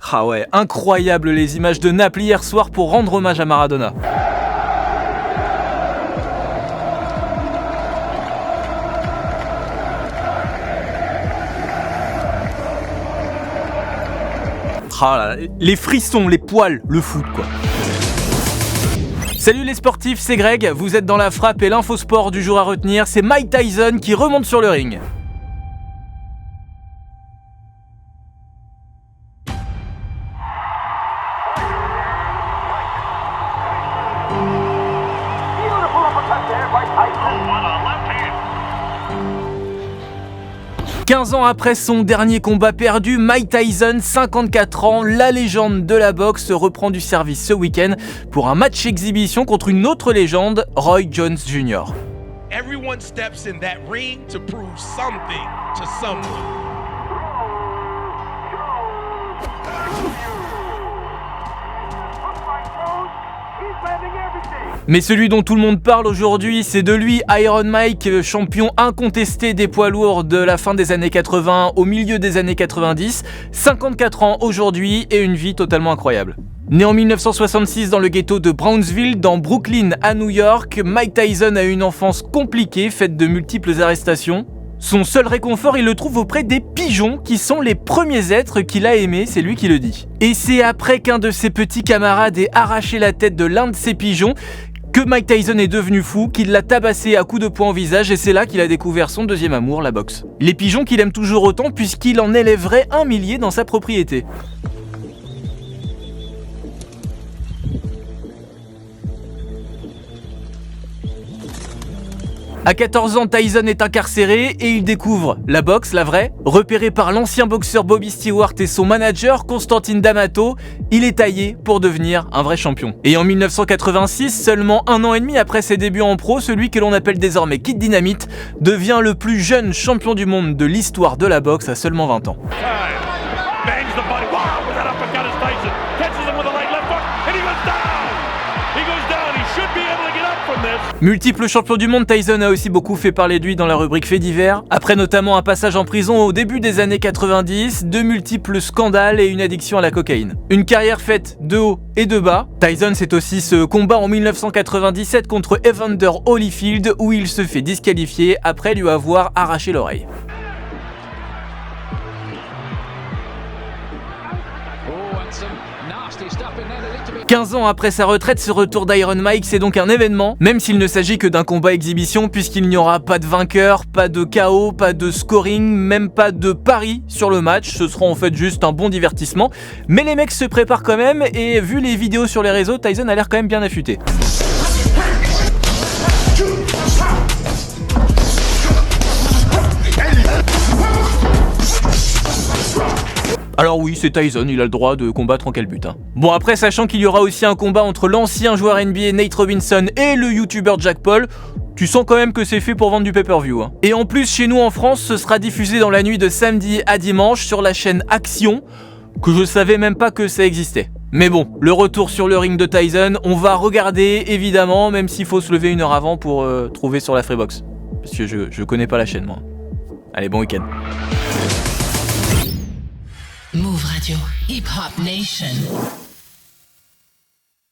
Ah ouais, incroyable les images de Naples hier soir pour rendre hommage à Maradona. Ah là, les frissons, les poils, le foot quoi. Salut les sportifs, c'est Greg, vous êtes dans la frappe et l'infosport du jour à retenir, c'est Mike Tyson qui remonte sur le ring. « 15 ans après son dernier combat perdu, Mike Tyson, 54 ans, la légende de la boxe, reprend du service ce week-end pour un match exhibition contre une autre légende, Roy Jones Jr. Everyone steps in that ring to prove something to someone. Mais celui dont tout le monde parle aujourd'hui, c'est de lui, Iron Mike, champion incontesté des poids lourds de la fin des années 80 au milieu des années 90, 54 ans aujourd'hui et une vie totalement incroyable. Né en 1966 dans le ghetto de Brownsville, dans Brooklyn à New York, Mike Tyson a eu une enfance compliquée, faite de multiples arrestations. Son seul réconfort, il le trouve auprès des pigeons, qui sont les premiers êtres qu'il a aimés, c'est lui qui le dit. Et c'est après qu'un de ses petits camarades ait arraché la tête de l'un de ses pigeons que Mike Tyson est devenu fou, qu'il l'a tabassé à coups de poing au visage, et c'est là qu'il a découvert son deuxième amour, la boxe. Les pigeons qu'il aime toujours autant puisqu'il en élèverait 1 millier dans sa propriété. À 14 ans, Tyson est incarcéré et il découvre la boxe, la vraie. Repéré par l'ancien boxeur Bobby Stewart et son manager Constantine D'Amato, il est taillé pour devenir un vrai champion. Et en 1986, seulement 1 an et demi après ses débuts en pro, celui que l'on appelle désormais Kid Dynamite devient le plus jeune champion du monde de l'histoire de la boxe à seulement 20 ans. Multiple champion du monde, Tyson a aussi beaucoup fait parler de lui dans la rubrique faits divers, après notamment un passage en prison au début des années 90, de multiples scandales et une addiction à la cocaïne. Une carrière faite de haut et de bas. Tyson, c'est aussi ce combat en 1997 contre Evander Holyfield où il se fait disqualifier après lui avoir arraché l'oreille. « 15 ans après sa retraite, ce retour d'Iron Mike, c'est donc un événement, même s'il ne s'agit que d'un combat exhibition, puisqu'il n'y aura pas de vainqueur, pas de KO, pas de scoring, même pas de pari sur le match, ce sera en fait juste un bon divertissement. Mais les mecs se préparent quand même, et vu les vidéos sur les réseaux, Tyson a l'air quand même bien affûté. Alors oui, c'est Tyson, il a le droit de combattre en quel but. Bon après, sachant qu'il y aura aussi un combat entre l'ancien joueur NBA Nate Robinson et le youtubeur Jack Paul, tu sens quand même que c'est fait pour vendre du pay-per-view. Et en plus, chez nous en France, ce sera diffusé dans la nuit de samedi à dimanche sur la chaîne Action, que je savais même pas que ça existait. Mais bon, le retour sur le ring de Tyson, on va regarder évidemment, même s'il faut se lever 1 heure avant pour trouver sur la Freebox. Parce que je connais pas la chaîne moi. Allez, bon week-end. Move Radio, Hip Hop Nation.